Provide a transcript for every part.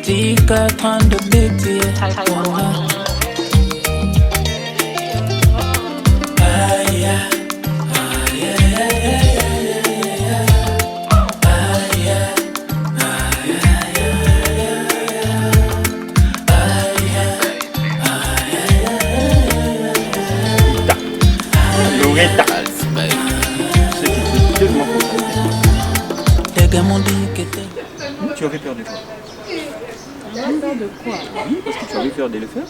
Tika tande biti Loretta. C'est tellement tu avais peur de quoi? Peur de quoi? Oui, parce que tu avais peur de le faire.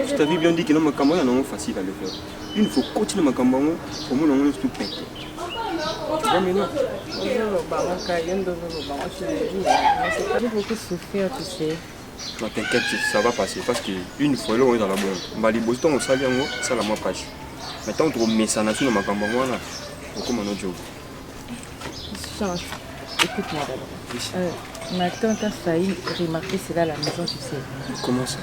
Je t'avais bien dit que non, ma caméra non facile à le faire. Il faut continuer ma caméra pour moi non tout péter. Tu vois maintenant? C'est pas beaucoup souffrir, tu sais. Non, t'inquiète, ça va passer parce qu'une fois là on est dans la bonne. On va les bosser on s'allie en haut, ça la moi passe. Maintenant on trouve mes sanations dans ma caméra là. Comment on joue? Change. Écoute-moi d'abord. Ma tante a failli remarquer cela à la maison, tu sais. Comment ça?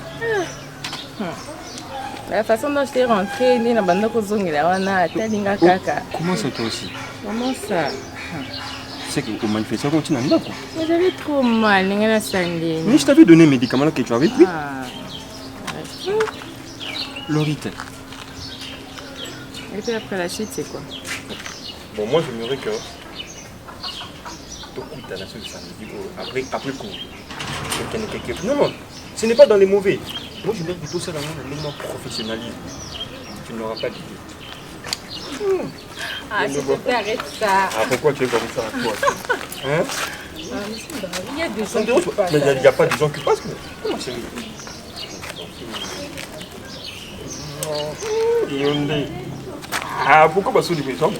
La façon dont je t'ai rentrée, ni la bande ko zongela wana talinga kaka. Comment ça toi aussi? Comment ça? C'est que pour manifester continue là quoi. Mais j'avais trop mal, n'engana sandine. Mais je t'avais donné les médicaments que tu avais pris. Lorita. Et puis après la chute, c'est quoi? Bon, moi j'aimerais que après coup. Non, ce n'est pas dans les mauvais. Moi je mets plutôt ça dans l'élément professionnalisme. Tu n'auras pas d'idée. Ah, je peux arrêter ça. Ah, pourquoi tu veux faire ça à toi? Hein? Il y a des gens qui passent. Mais il n'y a pas des gens qui passent. Comment c'est? Yondé. Ah, pourquoi pas sous les gens?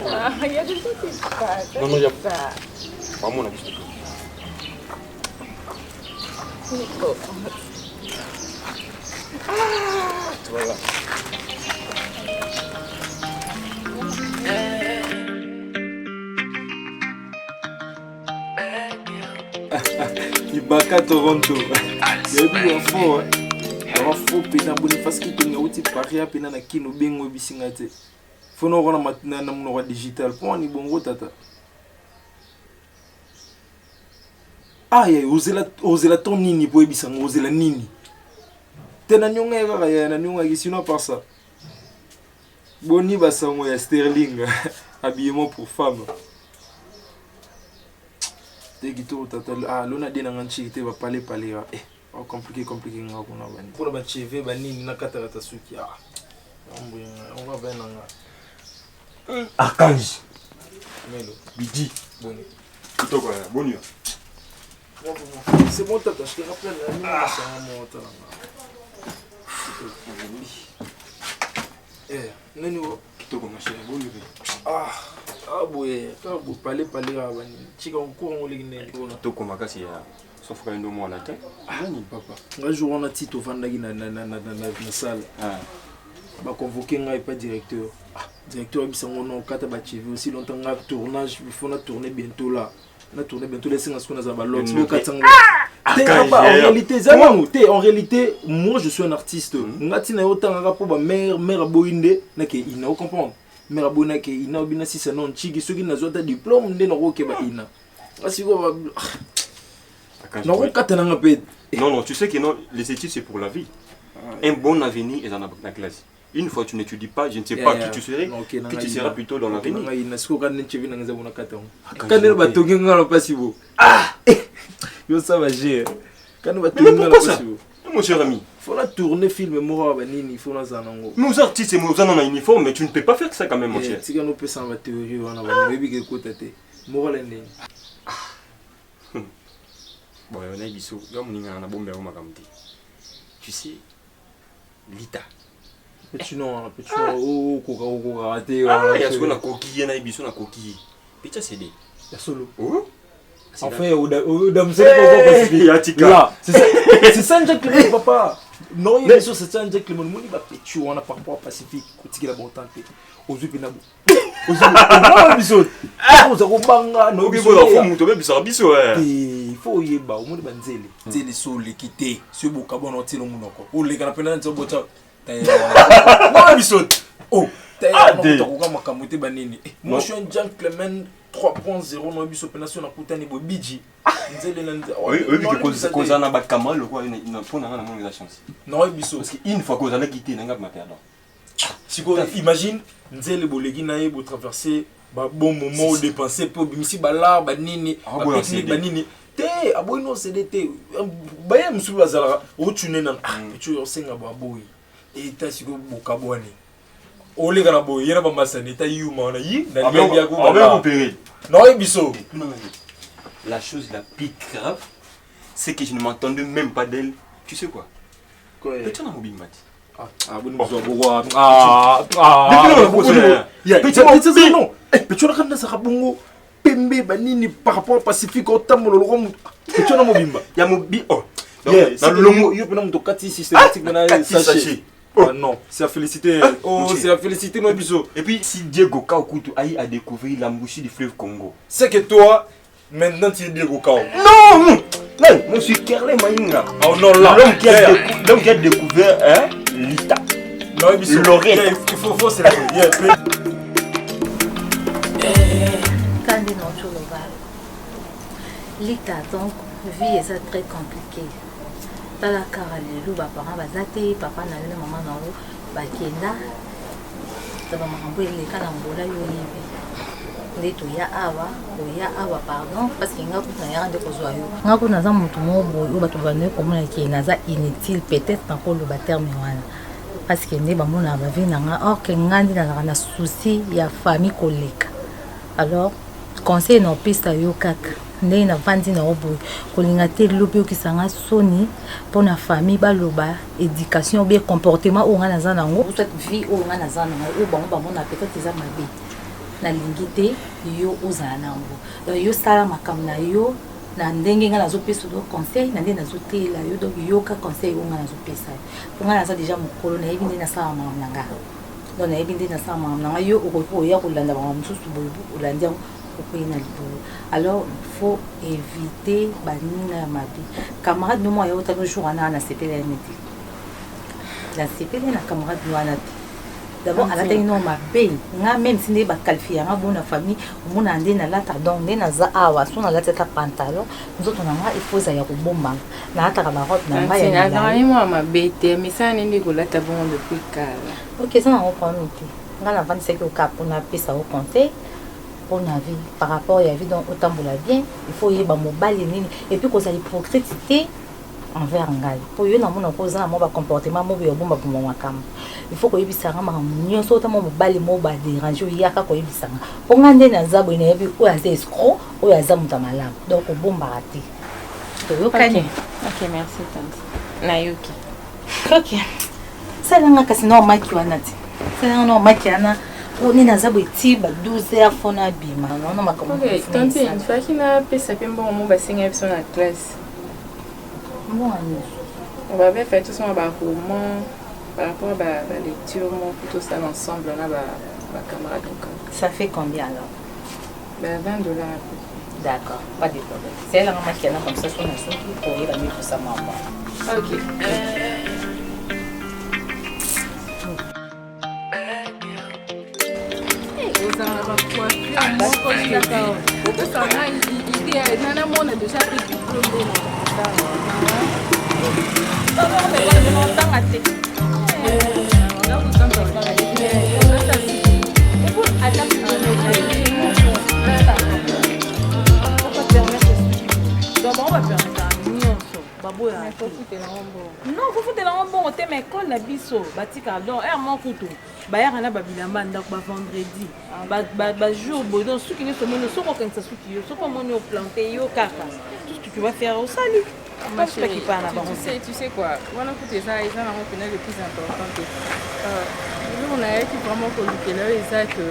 Il y a des gens qui passent. Non, il y a pas. Pas mon avis. Voilà. Ibaka Toronto. Il y a eu un faux. Un faux pena Boniface qui tenait au type Paris à pena na kino bengo bisingate. Faut nous rendre maintenant na mon digital. Pour un bongo tata. Ah, yeah, osez la ton nini pour ebisang, osez la nini. Tena nyonga yaka ya na nyonga kisino par ça. Boni basango ya Sterling, habillement pour femme. Tegito tata ah lona dena nganchi te va parler eh oh compliqué nga kuna bani. Pour ba cheve ba nini na katata suki ah. On va venir nga. Archange. Melo, Bidi. boni. Plutôt quoi, bonne nuit. C'est bon tata, je te rappelle la nuit ça mon tata. Eh, nani wo Plutôt comme machin, bonne nuit. ah boy, quand vous parlez à bani. Chika on court on ligné. Plutôt comme makasi ya. Sauf que ndo mo latin. Nani papa. Un jour on a tito vandaki na salle. Ba convoquer ngai pas directeur. Directeur bisango non kata ba TV aussi longtemps nga tournage, il faut na tourner bientôt là. On a tourné bientôt les 5 ans qu'on a zabalot. En réalité, moi je suis un artiste. Ngati na autant rapport ba mère boinde na ke ina comprendre. Mère boina ke ina obina si c'est non chigi soki na zota diplôme ndé na ko ba ina. Asi ko ba non ko katana ngapé. Non, tu sais que non, les études c'est pour la vie. Un bon avenir est dans la classe. Une fois que tu n'étudies pas, je ne sais pas qui tu serais, qui tu seras plutôt dans l'avenir. Yo ça va gérer. Mais pourquoi ça? Mon cher ami. Il faut la tourner film moi banini, il faut la zanango. Nous artistes et nous en uniforme, mais tu ne peux pas faire ça quand même mon cher. Si on peut s'en va théorie on a baby que côté moi la né. Bon, on a biso, comme on a bombe au magamti. Tu sais Lita. Petit non, oh coca raté. Ah, il y a ce qu'on a coquille, on a biso na coquille. Pita c'est des. La solo. Oh. Enfin, au damsel là, c'est ça un gentleman papa. Non, c'est ça un gentleman. Mon va pétu on a par rapport Pacifique, côté la bonne tante. Aux yeux pinabo. Non, biso. Oza kobanga no biso. Ok, bon, muto bebisa biso il faut yeba au monde banzele. Nzele so lekite, so boka bona otilo munoko. O leka na pena nzo bota. Non, biso. Oh, moi je suis un gentleman 3.0 no biso pena so na kutani bo biji. Nzele na nzele. Oui, que cause na ba kamal quoi, il faut na mon chance. Non, biso parce que une fois que na quitté na ma perdant. Siko imagine nzele bolegi na ye bo traverser ba bon moment de dépenser pour bimisi bala ba nini ba technique ba nini te aboy no CDT ba ya msuba zala o tune na tu yo senga ba boy et ta siko bokabwani o le kana boy yena ba masani ta yuma na yi na bia ko ba opérer non biso. La chose la plus grave c'est que je ne m'entendais même pas d'elle. Tu sais quoi? Petit na mobile mati. Pembe banini par rapport au Pacifique au tamolo lomo tu na mobimba ya mobi oh dans le lomo yo pena muto kati systématique na sachet non c'est à féliciter oh c'est à féliciter no biso. Et puis si Diego Kaokutu aille à découvrir l'embouchure du fleuve Congo, c'est que toi maintenant tu es Diego Kao. Non, non, moi je suis Kerlé Maïnga. Oh non là l'homme qui a découvert l'Ita. Non biso l'oreille il faut c'est la Kandi non Choloval. L'Ita donc vie est très compliquée. Dans la caralelu ba parents bazate papa na le maman na lo ba kenda. Ta ba makambo ile kana mbola yo yibi. Ndeto ya awa pardon parce que nga kuna ya rande kozwa yo. Nga kuna za mutu mo boyo bato bane komona ki naza inutile peut-être na ko lo ba terme wana. Parce que ne ba mona ba vie na nga or que ngandi na souci ya famille koleka. Alors conseil na pista yo kaka ndenge na vandi na oboy kolinga te lobi okisanga soni mpona famille baloba éducation bien comportement oyo nga naza nango soit vie oyo nga naza nango oyo bango bamona peut-être eza mabe nalingi te yo ozala nango yo sala makambo na yo na ndenge nga nazopesa yo conseil na ndenge nazoteyela yo donc yoka conseil oyo nga nazopesa yo mpo nga naza déjà mokolo nayebi ndenge nasala makambo na nga donc nayebi ndenge nasala makambo na nga yo okoki oya kolanda bango mosusu boye olandi yango na libolo. Alors il faut éviter baninga ya mabe. Camarade no moya otano jour wana na CPL NT. La CPL na camarade no wana. D'abord ala tani no mabe. Nga même si ne ba qualifier nga bona famille, mona ande na lata donc ne na za awa so na lata ta pantalon, nzoto na nga il faut za ya ko bomba. Na ata ka barote na nga ya. Na ngani mo mabe te, mais ça nende ko lata bon depuis kala. OK, ça na on prend note. Nga na 25 au cap on a pesa au conseil. Pour la vie, par rapport à la vie donc autant pour la bien, il faut y avoir mobile et puis qu'on a l'hypocrisie envers un gars. Pour y avoir cause un mauvais comportement, mauvais bon pour mon cam. Il faut que y ait ça vraiment mieux sauter mon mobile mobile déranger y a quoi y ait ça. Pour gagner dans zabo il y a vu ou à escroc ou à zamu tamalam. Donc au bon baraté. OK, merci tante. Nayoki. OK. Ça là nga kasino maki wanati. Ça là no maki ana. On est dans un petit 12h fona bima non ma comment OK tante une fois qu'il n'a pas ça peut bon mon bassin sur la classe bon on va faire tout ça par rapport à la lecture mon plutôt ça l'ensemble on a ma camarade donc ça fait combien alors $20 d'accord pas de problème c'est là ma qui a comme ça sur la soupe pour y aller tout ça maman OK Non, vous foutez la bon thème école na biso batika donc mon couteau bayaka na babilamba ndako ba vendredi ba jour bodon soki ne somono soko kanisa soki yo soko moni au planter yo kaka tout ce que tu vas faire au salut ma chérie tu sais quoi voilà écoutez ça ils ont reconnu le plus important que on a qui vraiment que là c'est que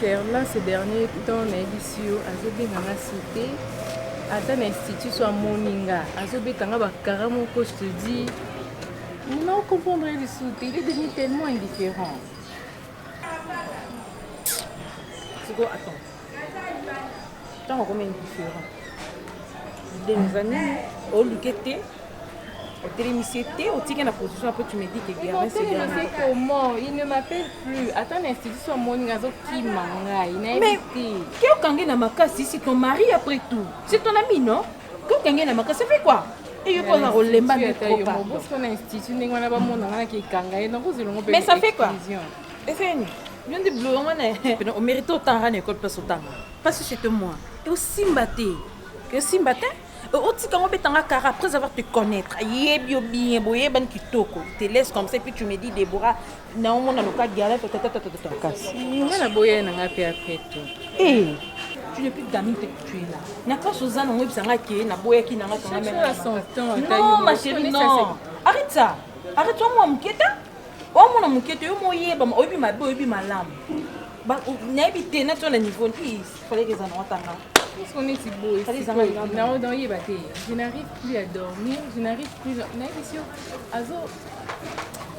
car là ces derniers temps on a ici à Zobé dans la cité à un institut soit moninga à Zobé tanga ba carrément que je te dis non comprendre les sous il est devenu tellement indifférent Attends. Tant qu'on est différent. Des années, au Luqueté, au télémissité, au ticket de la position, après tu me dis que Guérin c'est bien. Mais comment? Il ne m'appelle plus. Attends, l'institution, mon gazo qui m'engaille. Mais, qui est au na Maka si c'est ton mari après tout? C'est ton ami, non? Qui est au na Maka, ça fait quoi? Et il faut la relemba de trop pas. Mais ça fait quoi? Et c'est une. Viens de bleu, on mérite autant à l'école parce que c'était moi. Et aussi mbaté. Et aussi mbaté. Aussi quand on est en car après avoir te connaître. Yébio bien, boye ban kitoko. Tu te laisses comme ça et puis tu me dis Déborah, non on a le cas galère peut-être casse. Moi la boye n'a pas après tout. Eh, tu n'es plus gamine que tu es là. N'a pas Suzanne on est en qui na boye qui n'a pas quand même. Non ma chérie non. Arrête ça. Arrête-toi moi m'inquiète. Oh mon m'inquiète, yo moye ba obi ma boye obi ma lam. Ba n'a évité na ton niveau il fallait que ça n'entende. Je n'arrive plus à dormir, je n'arrive plus à...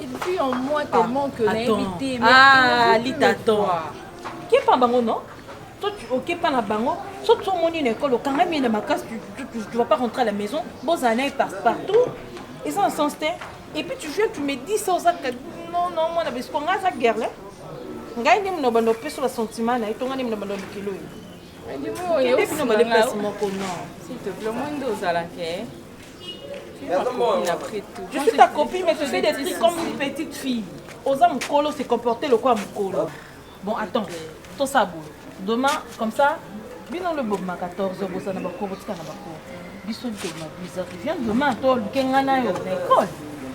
Il vit en moi tellement que l'invité... Ah, t'attends. Qui est pas bango, non? Toi, tu es pas la bango. Soit tu es une école, quand même, il y a ma casse, tu vas pas rentrer à la maison. Bon, années passent partout. Ils sont en sens. Et puis tu viens, tu me dis ça aux actes. Non, moi, on a besoin de ça guerre. Gagne mon abandon sur le sentiment, et ton ami mon abandon kilo. S'il te plaît, moi, je à la quai. Je suis ta copine, mais tu fais des trucs comme une petite fille. Osa Mukolo se comporter le quoi Mukolo. Bon, attends, tout ça boule. Demain, comme ça, bien le bob ma 14h, bossa na bako, botka na bako. Biso de ma bizarre. Viens demain, toi, le kengana yo, l'école.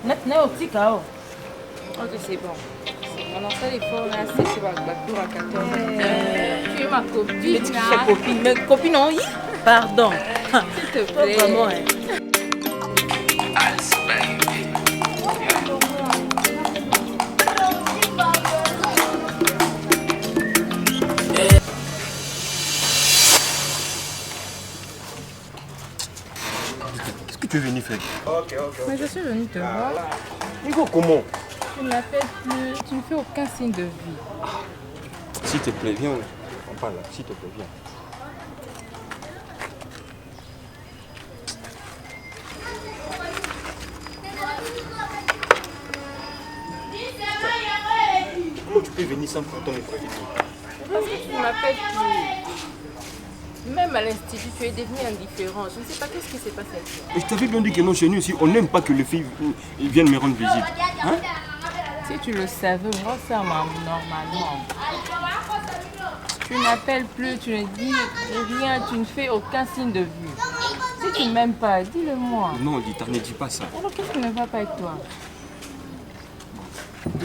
Net na yo tika yo. Ok, c'est bon. On en fait l'effort là, c'est sur la tour à 14h. Tu es ma copine. Tu es copine, mais copine non, oui. Pardon. S'il te plaît. Vraiment, Qu'est-ce que tu es venu faire? Ok. Mais je suis venue te voir. Nico, comment? Tu ne m'appelles plus, tu ne fais aucun signe de vie. S'il te plaît, viens, on parle là. S'il te plaît, viens. Comment tu peux venir sans pourtant me prévenir? Parce que tu ne m'appelles plus. Même à l'institut, tu es devenu indifférent. Je ne sais pas qu'est-ce qui s'est passé avec toi. Et je t'avais bien dit que non, chez nous ici, on n'aime pas que les filles viennent me rendre visite. Hein? Si tu le savais, moi ça m'a normalement. Tu n'appelles plus, tu ne dis rien, tu ne fais aucun signe de vue. Si tu ne m'aimes pas, dis-le-moi. Non, Lita, ne dis pas ça. Alors qu'est-ce qui ne va pas avec toi?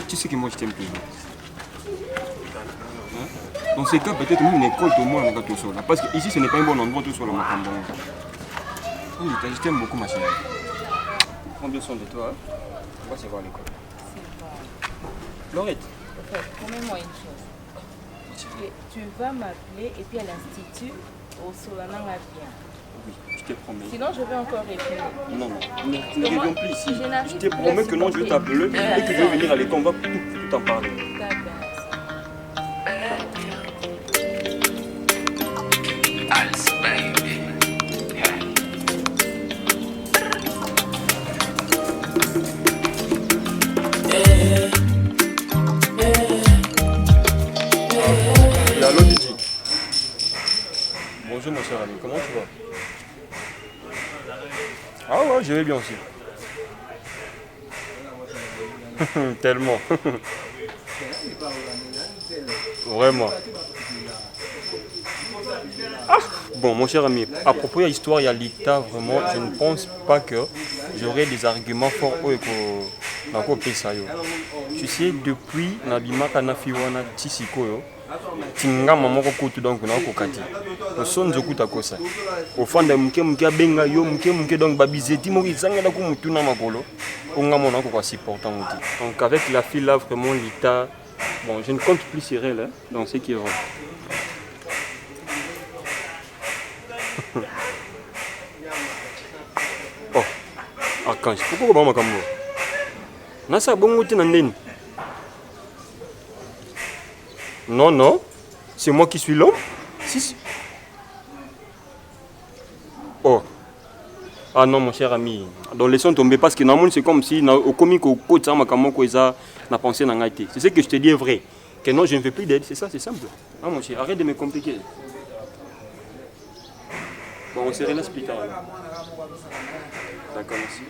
Tu sais que moi je t'aime toujours. Hein? Dans ces cas, peut-être même une école de moi, tout seul. Parce que ici, ce n'est pas un bon endroit tout seul. Oh, Lita, je t'aime beaucoup, ma chérie. Prends bien soin de toi. Hein? On va se voir à l'école. Laurette. Promets-moi une chose. Tu vas m'appeler et puis à l'institut, au Solananga bien. Oui, je te promets. Sinon, je vais encore répondre. Non, ne reviens plus ici. Je te promets que non, je vais t'appeler et que je vais venir à l'école. On va tout en parler. Allô Didi. Bonjour mon cher ami, comment tu vas? Ah ouais, je vais bien aussi. Tellement. Vraiment. Ah, bon mon cher ami, à propos de l'histoire, il y a l'État, vraiment, je ne pense pas que j'aurai des arguments forts au Pesayo. Tu sais, depuis Nabimaka Nafiwana Tisikoyo, tinga mamoko kutu donc na kokati osonzo kuta kosa ofanda mke abenga yo mke donc babizeti moko izangela ku mutu na makolo onga mona ko supportant muti. Donc avec la fille là vraiment l'État, bon je ne compte plus sur elle hein, dans ce qui est vrai. Oh Archange, pourquoi ba makambo nasa bongo tina ndeni? Non, C'est moi qui suis l'homme. Si. Oh. Ah non, mon cher ami. Donc laissons tomber parce que normalement c'est comme si au comique au coach ça m'a n'a pensé dans été. C'est ce que je te dis est vrai. Que non, je ne veux plus d'aide, c'est ça, c'est simple. Ah mon cher, arrête de me compliquer. Bon, on se relaisse plus tard. D'accord, merci.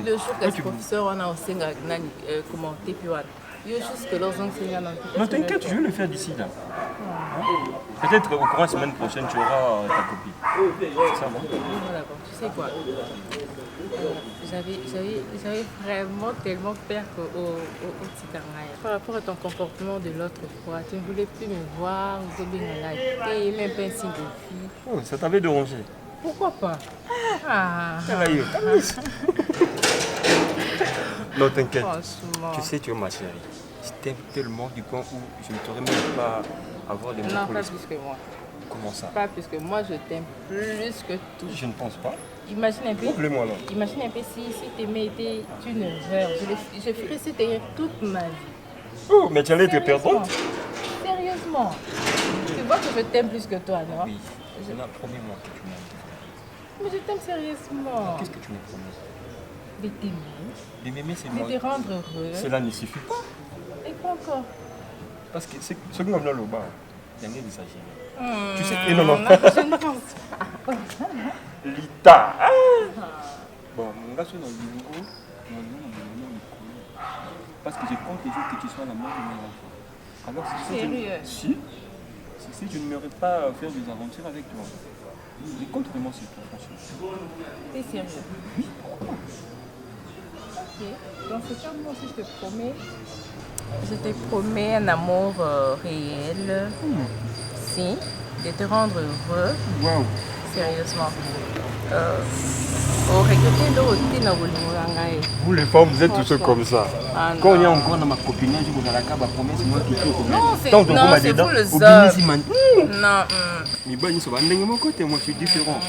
Le jour que ce professeur on a aussi commenté puis voilà. Il y a juste que leurs enseignants Non, t'inquiète, je vais le faire d'ici là. Peut-être au courant la semaine prochaine, tu auras ta copie. C'est ça, bon? D'accord, tu sais quoi? J'avais vraiment tellement peur au Tikaraya. Par rapport à ton comportement de l'autre fois, tu ne voulais plus me voir, vous avez bien là, et même pas un signe de fille. Oh, ça t'avait dérangé. Pourquoi pas? Ah. Non, t'inquiète. Franchement. Tu sais, tu es ma chérie. Je t'aime tellement du point où je ne t'aurais même pas avoir des mots Non, pour pas l'expliquer. plus que moi. Comment ça? Pas plus que moi, je t'aime plus que tout. Je ne pense pas. Imagine un peu. Coupe-le-moi là. Imagine un peu si t'aimais était une erreur. Je ferais cette erreur toute ma vie. Oh, mais tu allais te perdre. Sérieusement. Tu vois que je t'aime plus que toi, non? Oui. Promets-moi que tu m'aimes. Mais je t'aime sérieusement. Qu'est-ce que tu me promets? De t'aimer. De m'aimer, c'est De moi. te rendre heureux. Cela ne suffit pas. Et quoi encore? Parce que ce que nous avons là, il y a rien d'exagéré. Tu sais que... Non, Non. je ne pense pas. Lita. Bon, mon gars, c'est dans le numéro. Parce que je compte toujours que tu sois la mère de mes enfants. Alors, Sérieux? Si je n'aimerais pas faire des aventures avec toi. Je compte vraiment sur toi, franchement. T'es sérieux? Oui. Ok. Dans ce cas, moi aussi, je te promets un amour réel. Si, de te rendre heureux. Waouh. Sérieusement. Regretter l'autre, dans le Vous les femmes, vous êtes tous comme ça. Ah, quand on est non. encore dans ma copinage, je vous la promesse, moi qui suis comme Non, c'est vous vous les hommes. Non. Mais bon, ils sont de mon côté, moi je suis différent.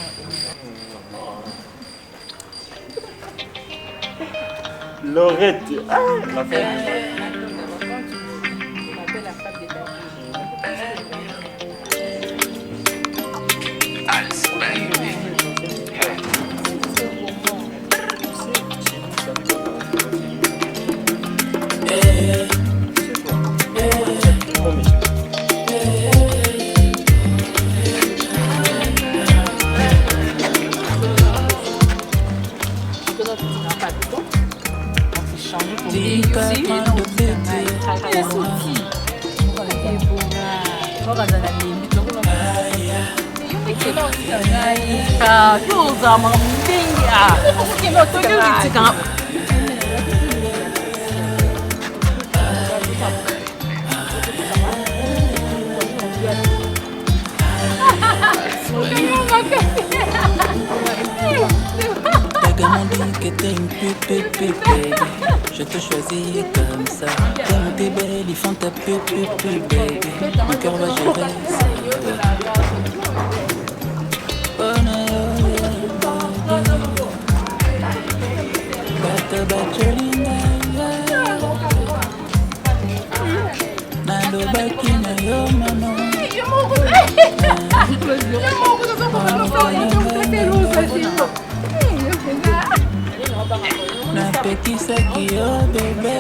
Laurette, la femme. Que t'es une pute, baby. Je te choisis comme ça. Tellement t'es belle, ils font ta pute, baby. Mon cœur va gérer ça. Bata bacholinga Nando bakina yo mama. Napekisaki yo bebe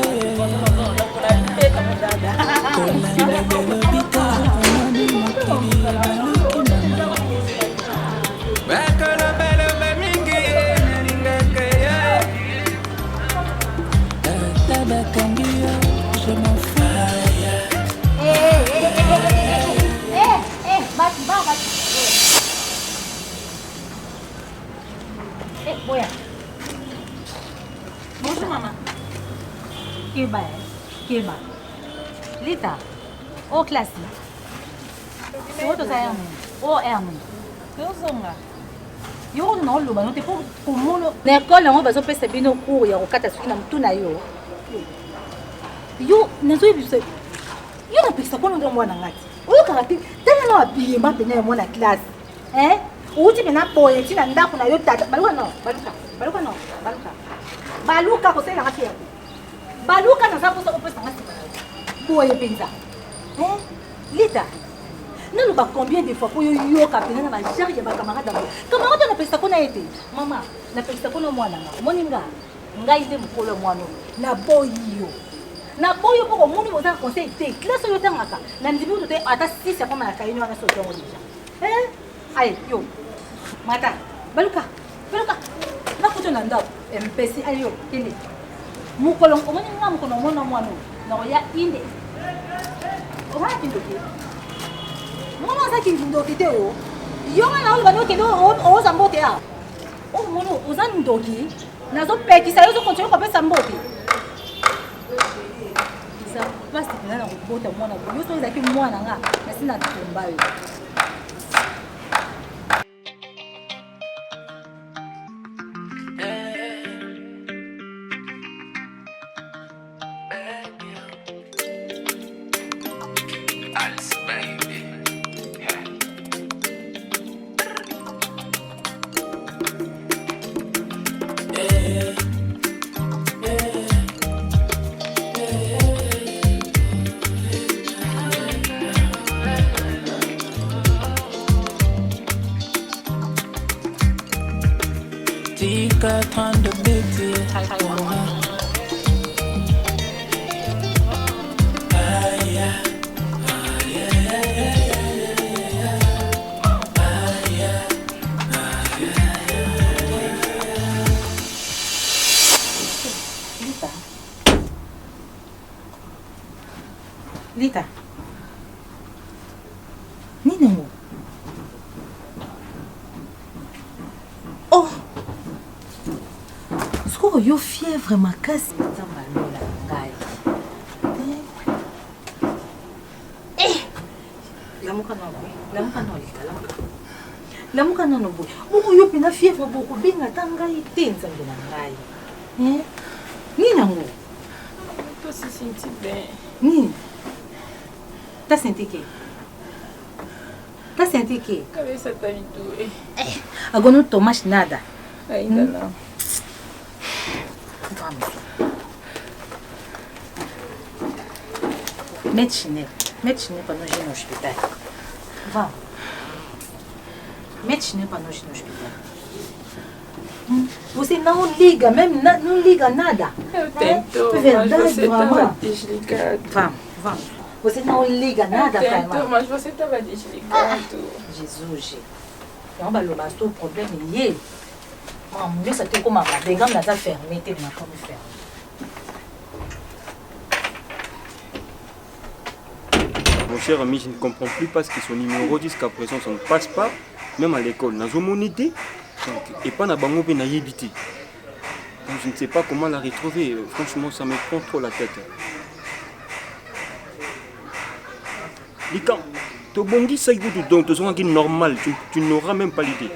kolanda belobita omoni mokili baluki mama bakolobelobe mingi nalingaka yo ata bakangi yo je m'en fous. Boya. Bonjour maman. Keba. Lita. Au classe. C'est autre ça Hermine. Oh Hermine. Tozonga. Yo no loba no te pour komono. Na école on bazo pesa bino cours ya okata soki na mutuna yo. Yo nazo biso. Yo na pesa kono ndo mwana ngati. oyokaka te tala na babilema pene ya mwana classe outi pena boye ntina ndako na yo tata baluka kosalelanga te yako baluka naza posa opesanga sika na yo boye mpenza lita naloba combien de fois po yo yoka pena na bajare ya bakamarade yango kamarade napesisa ko na ye te mama napesisa ko na mwana nga omoni nga ngai nde mokolo ya mwana oyo naboyi yo mpo komoni boza na conseil te classe oyo otangaka na ndimi utu te ata 6 akoma na kayini wana soki yango deja aye yo mata baluka nakuto na ndako mpesi aye yo kende mokolo omoni nga mokolo omona mwana oyo nakoya inde omana kindoki mwana aza kindoki te o yo nga na olobani okende oza mbote ya omoni oza ndoki nazopekisa yo ozokontinue kopesa mbote eza pasi pena na kobota mwana boye yo so ezalaki mwana nga nasi na tomba yo Tika tanda biti Lita nini ngo yo fièvre makasi nzamba lola ngai lamuka nano boye moko yo mpena fièvre bokobenga ata ngai te nzambe na ngai nini yango nini tasenti ke agono tomash nada Mete chinês para nós ir no hospital. Vamos. Mete chinês para nós ir no hospital. Você não liga, mesmo não liga nada. Eu tento, verdade, mas você estava mamãe. desligado. Vamos. Você não liga nada para Eu tento, mas você estava desligado. Jesus. Não vai levar o problema é ele. Meu ça te comme ma dégâts dans ta fermé, t'es ma comme ferme. Mon cher ami, je ne comprends plus parce que son numéro jusqu'à présent, ça ne passe pas, même à l'école. Nous avons monité, et pas na bango pe na yebiti. Donc je ne sais pas comment la retrouver. Franchement, ça me prend trop la tête. Likan, to bongi ça donc to sont normal, tu n'auras même pas l'idée.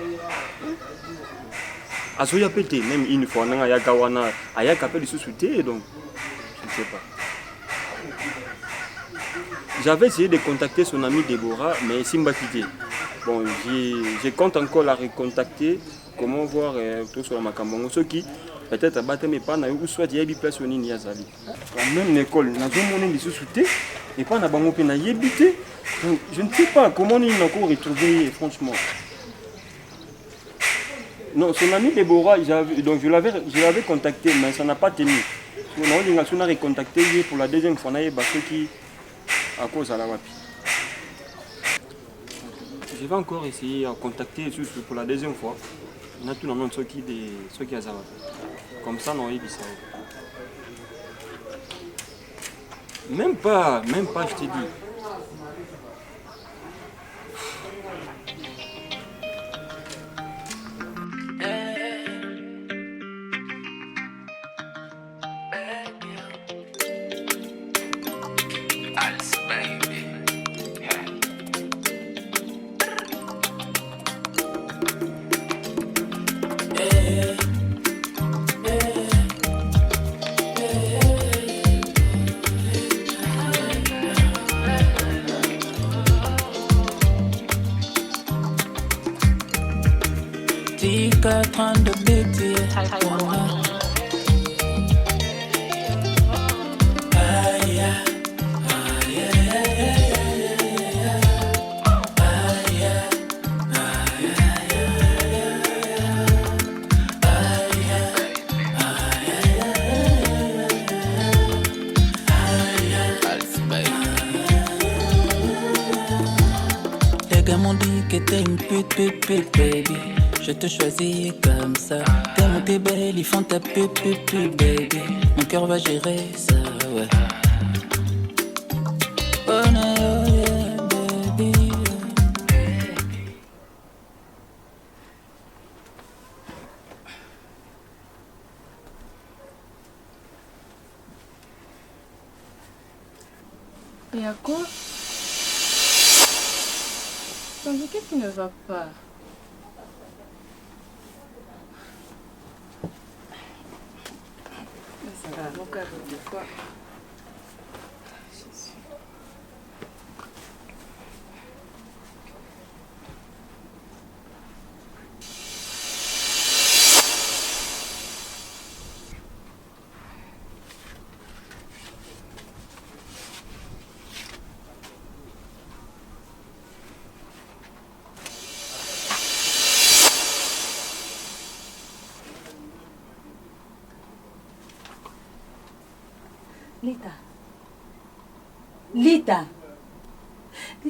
Azoya pété, même une fois, on a yakawana, ayak appelle sous-souté, donc je ne sais pas. J'avais essayé de contacter son ami Déborah, mais il m'a quitté. Bon, je compte encore la recontacter. Comment voir tout sur la Macambongo. Ceux qui peut-être abattent mes parents ou soit il y a des places au Niazali. Même l'école, nous avons monné les sous-soutés et pas na bango pe na yebité. Donc je ne sais pas comment ils n'ont encore retrouvé, franchement. Non, son ami Déborah, donc je l'avais contacté, mais ça n'a pas tenu. On a recontacté pour la deuxième fois, ceux qui à cause à la WAPI. Je vais encore essayer de contacter pour la deuxième fois. On a tout le monde ceux qui ont ça. Comme ça, non, il ça. Même pas, je te dis. 4 ans de bêtises. Les gars m'ont dit que t'es une pute, baby. Je te choisis comme ça. T'es mon t'es belle, ils font ta pute, baby. Mon cœur va gérer ça, ouais. Oh no, yeah, baby. Et à quoi? Qu'est-ce qui ne va pas? Ça va, mon cœur, des fois. Lita,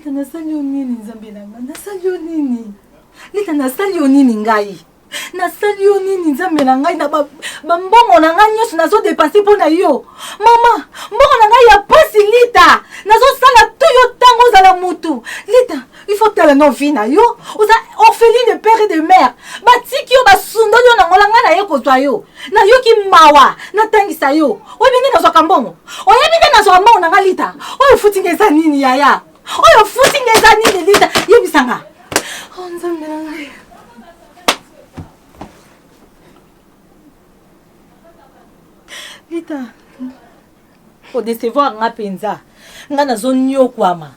nasali yo nini nzambe nanga? Nasali yo nini? Lita, nasali yo nini ngai? Nasali yo nini nzambe na ngai na mbongo na ngai nyonso nazo dépenser mpo na yo. Mama, mbongo na ngai ya pasi Lita. Nazo sala tout yo tango ozala mutu. Lita, il faut tala no vie na yo. Oza orpheline de père et de mère. Batiki yo basundoli yo na ngola ngai na ye kozwa yo. Na yo ki mawa, na tangisa yo. Oyebi nde nazwa kambongo. Oyebi nde nazwa mbongo na ngai Lita. Oyo futi ngeza nini yaya? Oyo futi ngeza nini Lita? Yebisanga. Oh nzambe na ngai. Lita, o décevoir nga penza. Nga nazo nyokwama.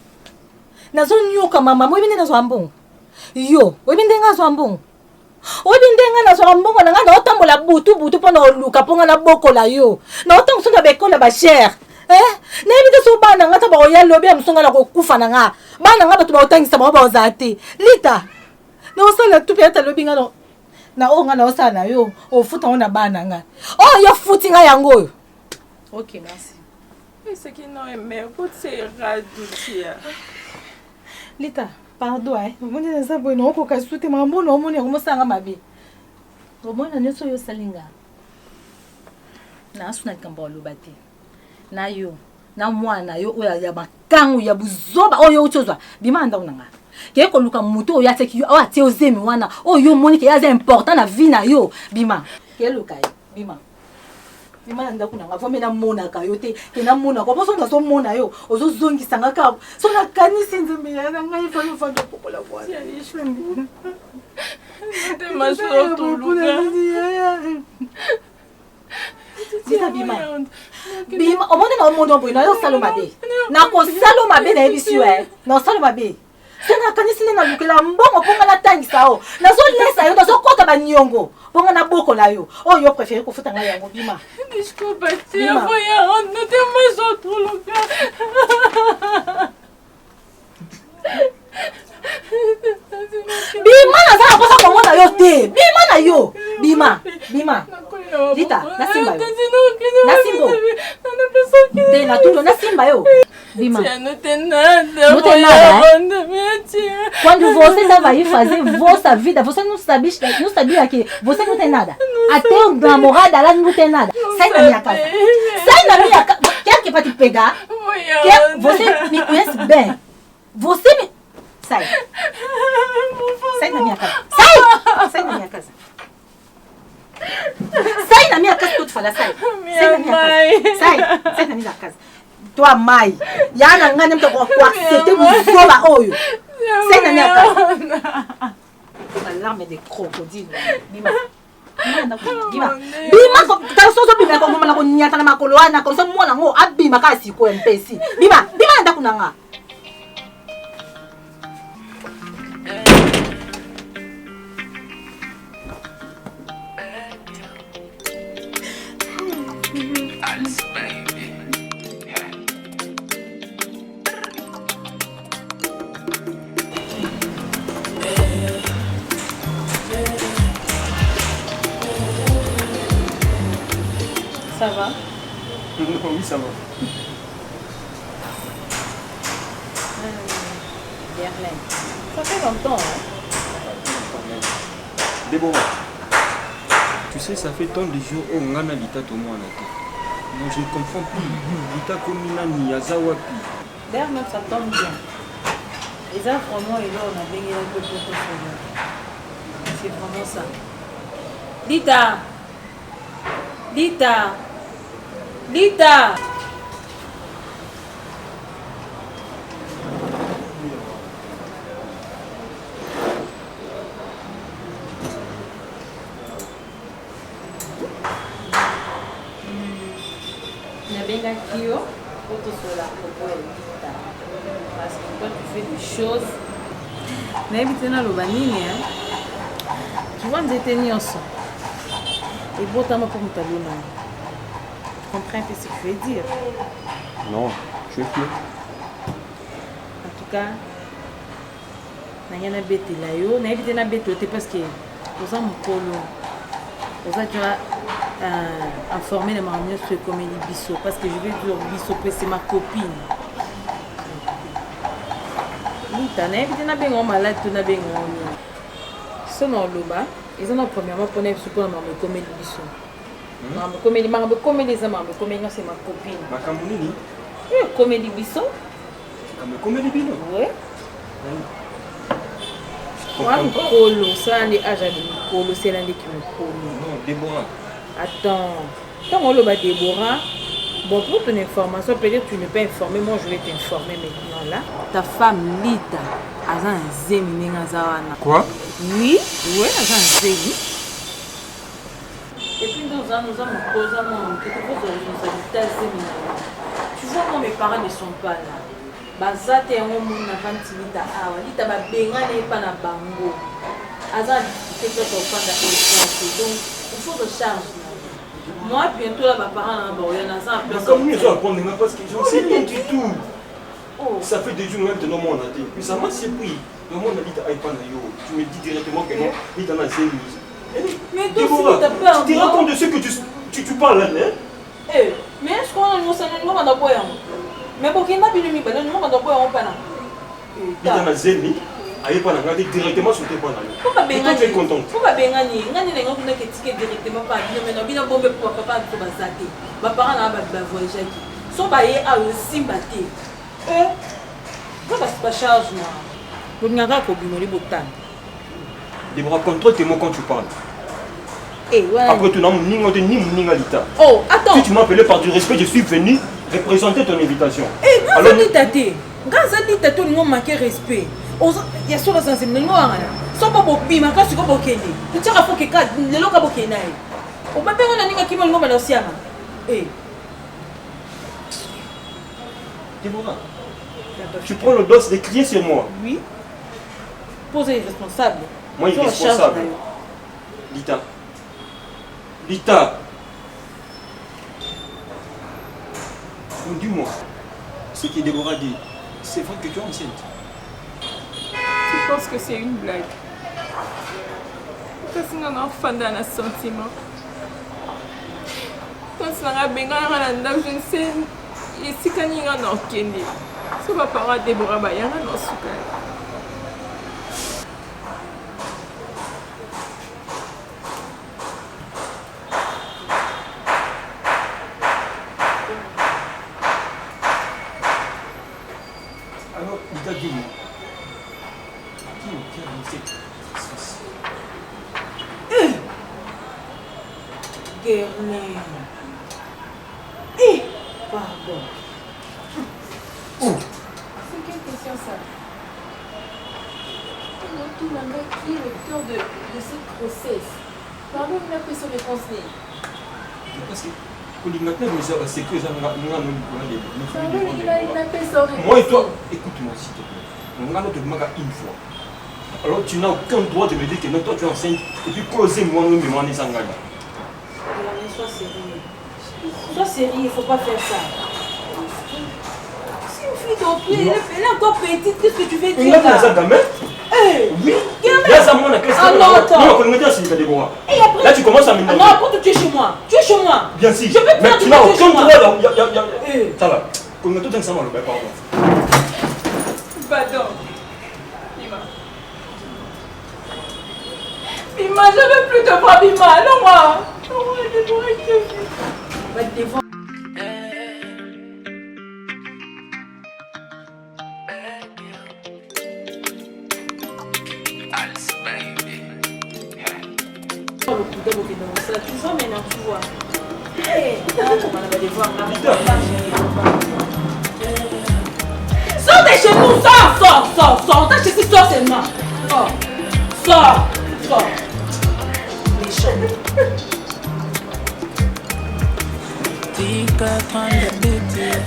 Nazo nyokwama mama, oyebi nde nazwa mbongo. Yo, oyebi nde nga nazwa mbongo. Oyebi nde nga nazwa mbongo na nga na otambola butu mpo na oluka mpo nga na bokola yo. Na otango songa bekola ba cher. Nayebi te so bana nga ta ba oya lobi ya msonga na kokufa na nga. Bana nga bato ba otangisa ba oza te. Lita, na osala tu pe ata lobi nga no. Na o nga na osala na yo, ofuta ona bana nga. Oh, yo futi nga yango oyo. Ok, merci. Mais ce qui n'a aimé, c'est radoucia. Lita, pardon, omoni na za boye na okoka sute mambo na omoni yango mosanga mabe. Omoni na nyonso yo salinga. Na asuna likambo oloba te. Na yo, na mwana yo oyo ya makangu ya buzoba oyo uchozwa. Bima ndako nanga. Ke ko luka muto oyo ateki yo atie ozemi wana oyo moni ke yaza important na vie na yo. Bima. Ke luka yo. Bima. Bima ndako nanga fo mena mona ka yo te. Ke na mona ko boso na so mona yo. Ozo zongisa nga ka. So na kanisi nzembe ya nga ifa yo fa pokola kwa. Ya ni shwembi. Te maso to luka. Lita Bima. Bima, omone na omondo boy na yo salo mabe. Na ko salo mabe na ebisi we. Na salo mabe. Sena kanisi na lukela mbongo ponga na tangisa o. Na zo lesa yo na zo kota ba nyongo. Ponga na boko la yo. Oh yo préféré ko futa nga yango Bima. Disco bati voya on no te maso to luka. Bima na za ko sa ko na yo te. Bima na yo. Bima. Bima. Lita, na simba yo. Na simbo. De na tudo na simba yo. Bima. No tem nada. Não tem nada, Quando você estava aí fazer vossa vida, você não sabia que você não tem nada. Até o namorado lá não tem nada. Sai da minha casa. Sai da minha casa. Quer que vai te pegar? Você me conhece bem. Você me... Sai. Sai da minha casa. Sai! Sai da minha casa. Sai da minha casa que eu te falar, sai. Sai da minha casa. Sai. Sai da minha casa. Tua mãe. Yana ngani mtu kwa accepter mzoba oyo. Sai da minha casa. Alarme de crocodile. Bima. Bima ka soso bima ko ngoma na ko nyata na makolo ana ko so mwana ngo abima ka siko mpesi. Bima nda kunanga. Ça va? Oui, ça va. Berlin. Ça fait longtemps, hein? Déborah, tu sais, ça fait tant de jours où on a l'État au moins. Non, je ne comprends plus. L'État comme Nani, Azawapi. D'ailleurs, même ça tombe bien. Les gens, vraiment, et là, on a gagné un peu de temps. C'est vraiment ça. Lita! Lita! Lita! Nabengaki yo pour te sola propos ya Lita. Parce que toi tu fais des choses. Nayebi te naloba nini, hein? Tu vois nzete nyonso ebotama mpo moto alona. Tu comprends un peu ce que je veux dire? Non, je suis plus. En tout cas, nanga nabetela yo nayebi te nabetela te parce que oza mokolo oza déjà informer les mamans sur comme les biso parce que je vais dire biso c'est ma copine. Lita nayebi te nabenga malade to nabenga nini so na oloba eza na premièrement mpona biso mpona makambo ekomeli biso makambo ekomeli eza makambo ekomeli nga c'est ma copine makambo nini ekomeli biso makambo ekomeli bino oui wa mikolo osala nde age ya mikolo osala ndeki mikolo non Déborah attends ntango oloba Déborah bon pour ton information peut-être tu n'es pas informé moi je vais t'informer maintenant là ta femme Lita aza na nzemi ndenge aza wana quoi oui aza na nzemi et puis nous allons mokoza mon quelque chose de responsabilité azemi na yo tu vois moi mes parents ne sont pas là baza te yango moni na vanti Lita awa Lita babengani epa na bango aza na difficulté to ofanda échange donc il faut de charge moi bientôt là mes parents na ba oyana za comme ils ont apprendre parce que je ne sais rien du tout. Oh. Ça fait des jours maintenant mon athée. Mais ça m'a surpris. Le monde a dit à Ipan yo. Tu me dis directement que non, il t'en a zéro. Mais toi tu t'as tu te rends compte de ce que tu parles là, hein? Eh, mais est-ce qu'on a nous ça nous on a boire. Mais pour qu'il n'a pas mis ben nous on a boire on pas là. Il t'en a zéro. Aïe pas là, directement sur tes points là. Pourquoi tu es content? Pourquoi bengani? Ngani les gens qui n'ont que directement pas bien mais non bien bombe pour papa pour bazater. Ba parents na ba voyager qui. So ba ye a aussi batté. Pourquoi pas charge là? Pour n'y avoir qu'au bimoli botan. Déborah, contrôle tes mots quand tu parles. Eh ouais. Après tu n'as ni Lita. Oh, attends. Si tu m'as appelé par du respect, je suis venu représenter ton invitation. Eh, alors dit taté. Quand dit taté, nous manquer respect. Il y a sur la sensibilité noire. So pas bobima quand tu go bokende. Tu tira faut que le loka bokena. On va faire un ninga qui m'a ngoma l'océan. Eh. Déborah. Tu prends l'audace de crier sur moi. Oui. Posez responsable. Moi, il est responsable. Lita. Lita. Dis-moi. Ce que Déborah dit, c'est vrai que tu es enceinte. Tu penses que c'est une blague? Parce que nous avons enfant dans un sentiment. Quand on a bien je ne sais ici quand il y a un Kenya. Ce n'est pas par Déborah, il y a un souka. Alors, il t'a dit moi. Guerlain. Pardon. C'est quelle question ça? Tout le monde qui est le cœur de cette grossesse. Pardon, il a pris son réponse. Parce que pour les matins, c'est que ça nous il a fait son réponse. Moi et toi, écoute-moi s'il te plaît. On a notre maga une fois. Alors tu n'as aucun droit de me dire que non, toi tu es enceinte et puis causer moi-même et moi les engager. Sois sérieux. Sois sérieux, il ne faut pas faire ça. C'est une fille d'autrui, elle est encore petite, qu'est-ce que tu veux dire là? Oui. Là, ça monte. Ah non, attends. Non, on est assis, là, tu commences à m'énerver. Non, quand tu es chez moi. Tu es chez moi. Bien sûr. Je peux te faire tu vas chez moi. Ça va. On est tous ensemble, pardon. Pardon. Bima, je ne veux plus te voir, Bima. Non, moi. Va te défendre. Tu vas maintenant, tu vois. Sors de chez nous, sors. T'as chez qui sors seulement. Sors. Méchant. Tika prendre bêtise.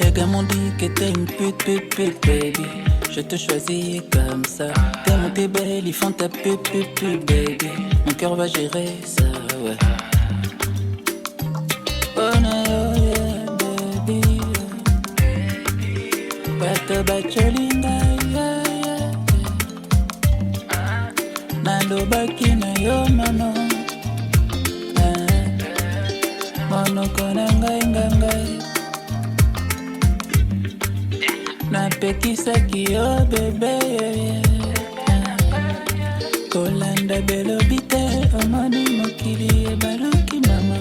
Les gars m'ont dit que t'es une pute, baby. Je te choisis comme ça. T'es mon t'es belle, ils font ta pute, baby. Mon cœur va gérer ça, ouais. Oh no, yeah, baby. Bata bacholinga, yeah. Nando baki na yo mano. Mono konanga ngangai. Napekisaki yo bebe kolanda belobite omoni mokili ebaluki mama